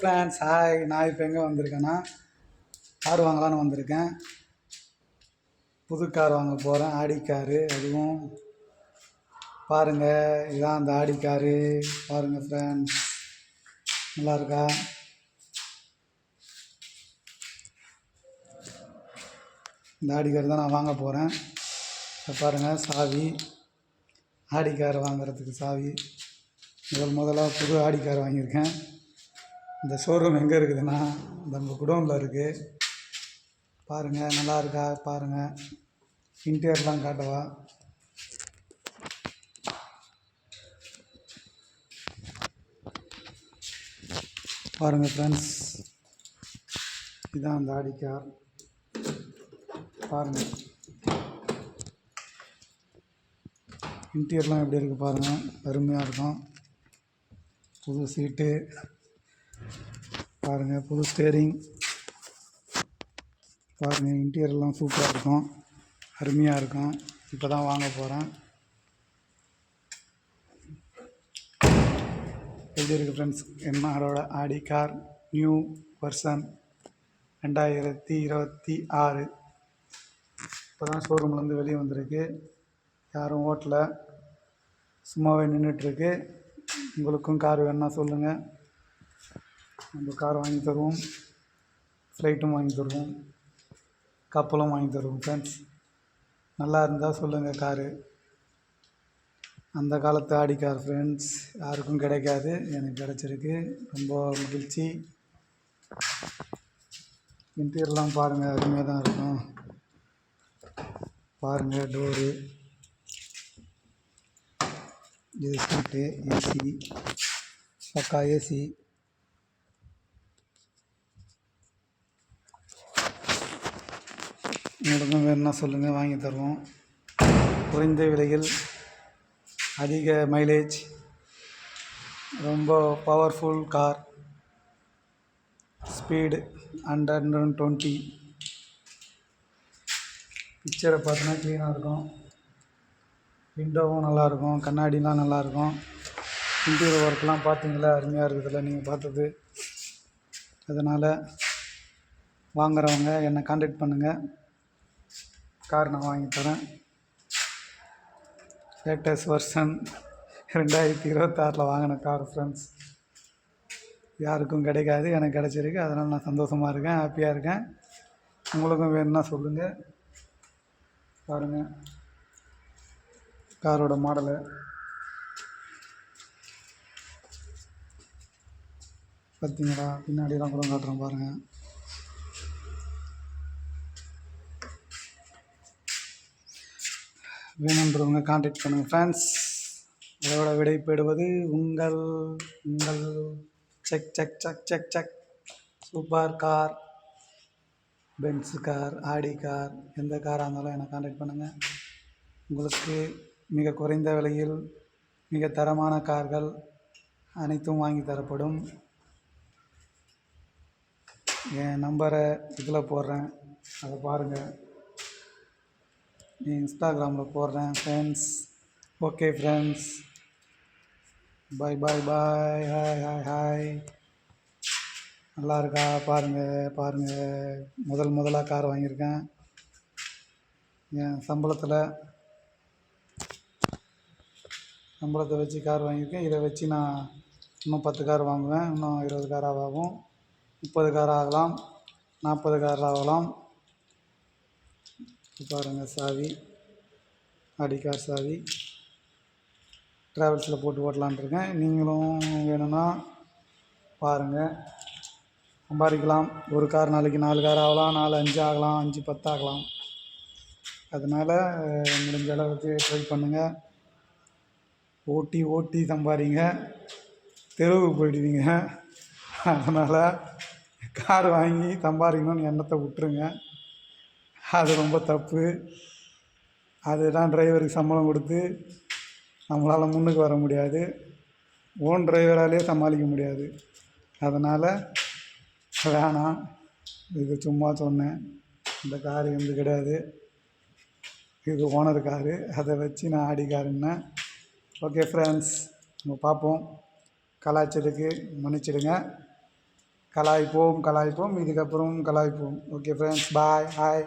Friends, hi. நான் இப்போ எங்கே வந்திருக்கேன்னா கார் வாங்கலான்னு வந்திருக்கேன். புது கார் வாங்க போகிறேன், ஆடி காரு. அதுவும் பாருங்கள், இதுதான் அந்த ஆடி காரு. பாருங்கள் ஃப்ரெண்ட்ஸ், நல்லா இருக்கா? இந்த ஆடி கார் தான் நான் வாங்க போகிறேன். இப்போ பாருங்கள், சாவி. ஆடி கார் வாங்குறதுக்கு சாவி. முதலாக புது ஆடி கார் வாங்கியிருக்கேன். இந்த ஷோரூம் எங்கே இருக்குதுன்னா நம்ம குடோனில் இருக்குது. பாருங்கள், நல்லா இருக்கா பாருங்கள். இன்டீரியர்லாம் காட்டவா? பாருங்கள் ஃப்ரெண்ட்ஸ், இதுதான் அந்த ஆடி கார். பாருங்கள், இன்டீரியர்லாம் எப்படி இருக்குது பாருங்கள், அருமையாக இருக்கும். புது சீட்டு பாருங்கள், புது ஸ்டேரிங் பாருங்கள். இன்டீரியர்லாம் சூப்பராக இருக்கும், அருமையாக இருக்கும். இப்போ தான் வாங்க போகிறேன். எப்படி இருக்குது ஃப்ரெண்ட்ஸ் என்னோட ஆடி கார்? New version 2026. இப்போ தான் ஷோரூம்லேருந்து வெளியே வந்திருக்கு. யாரும் ஓட்டலை, சும்மாவே நின்றுட்டுருக்கு. உங்களுக்கும் கார் வேணுன்னா சொல்லுங்கள், நம்ம கார் வாங்கி தருவோம். ஃப்ளைட்டும் வாங்கி தருவோம், கப்பலும் வாங்கி தருவோம் ஃப்ரெண்ட்ஸ். நல்லா இருந்தால் சொல்லுங்கள் காரு. அந்த காலத்து ஆடி கார் ஃப்ரெண்ட்ஸ், யாருக்கும் கிடைக்காது, எனக்கு கிடச்சிருக்கு. ரொம்ப மகிழ்ச்சி. இன்டீரியர்லாம் பாருங்கள், அருமையாக தான் இருக்கும். பாருங்கள், டோரு, இது சீட்டு, ஏசி, பக்கா ஏசி. உங்களுக்கும் வேணுன்னா சொல்லுங்கள், வாங்கி தருவோம். குறைந்த விலையில், அதிக மைலேஜ், ரொம்ப பவர்ஃபுல் கார். ஸ்பீடு 120. பிக்சரை பார்த்தோன்னா க்ளீனாக இருக்கும். விண்டோவும் நல்லாயிருக்கும், கண்ணாடிலாம் நல்லாயிருக்கும். இன்டீரியர் ஒர்க்லாம் பார்த்தீங்களா, அருமையாக இருக்குதுல்ல நீங்கள் பார்த்தது. அதனால் வாங்குறவங்க என்னை கான்டாக்ட் பண்ணுங்கள், கார் நான் வாங்கி தரேன். லேட்டஸ்ட் வெர்ஷன் 2026 வாங்கின கார் ஃப்ரெண்ட்ஸ். யாருக்கும் கிடைக்காது, எனக்கு கிடச்சிருக்கு. அதனால் நான் சந்தோஷமாக இருக்கேன், ஹாப்பியாக இருக்கேன். உங்களுக்கும் வேணும்னா சொல்லுங்கள். பாருங்கள் காரோட மாடலு. பார்த்தீங்களா, பின்னாடிலாம் கூட காட்டுறேன் பாருங்கள். வேணுன்றவங்க கான்டாக்ட் பண்ணுங்கள் ஃப்ரெண்ட்ஸ். அதோட விடைபெறுவது உங்கள் check check check check check super car. Benz car, Audi car, எந்த காராக இருந்தாலும் என்னை கான்டாக்ட் பண்ணுங்கள். உங்களுக்கு மிக குறைந்த விலையில் மிக தரமான கார்கள் அனைத்தும் வாங்கி தரப்படும். என் நம்பரை இதில் போடுறேன், அதை பாருங்கள். இன்ஸ்டாகிராமில் போடுறேன் friends. Okay friends, bye bye bye. Hi hi hi. நல்லா இருக்கா பாருங்கள். முதலாக கார் வாங்கியிருக்கேன். என் சம்பளத்தை வச்சு கார் வாங்கியிருக்கேன். இதை வச்சு நான் இன்னும் 10 கார் வாங்குவேன். இன்னும் 20 காராக ஆகும், 30 கார் ஆகலாம், 40 கார் ஆகலாம். பாருங்கள், சாவி, ஆடி கார் சாவி. ட்ராவல்ஸில் போட்டு ஓட்டலான் இருக்கேன். நீங்களும் வேணும்னா பாருங்கள், சம்பாதிக்கலாம். ஒரு கார் நாளைக்கு 4 கார் ஆகலாம், 4 5 ஆகலாம், 5 10 ஆகலாம். அதனால் முடிஞ்ச அளவுக்கு ட்ரை பண்ணுங்கள். ஓட்டி சம்பாதிங்க, தெருவுக்கு போயிடுவீங்க. அதனால் கார் வாங்கி சம்பாதிக்கணும்னு எண்ணத்தை விட்டுருங்க, அது ரொம்ப தப்பு. அதுதான் டிரைவருக்கு சம்பளம் கொடுத்து நம்மளால் முன்னுக்கு வர முடியாது, ஓன் டிரைவராலே சமாளிக்க முடியாது. அதனால் வேணாம், இது சும்மா சொன்னேன். இந்த காரு எந்த கிடையாது, இது ஓனர் காரு. அதை வச்சு நான் ஆடி காருன்னேன். ஓகே ஃப்ரெண்ட்ஸ், நம்ம பார்ப்போம். கலாய்ச்சதுக்கு மன்னிச்சிடுங்க. கலாய்ப்போம் இதுக்கப்புறம் கலாய்ப்போம். ஓகே ஃப்ரெண்ட்ஸ், பாய், ஹாய்.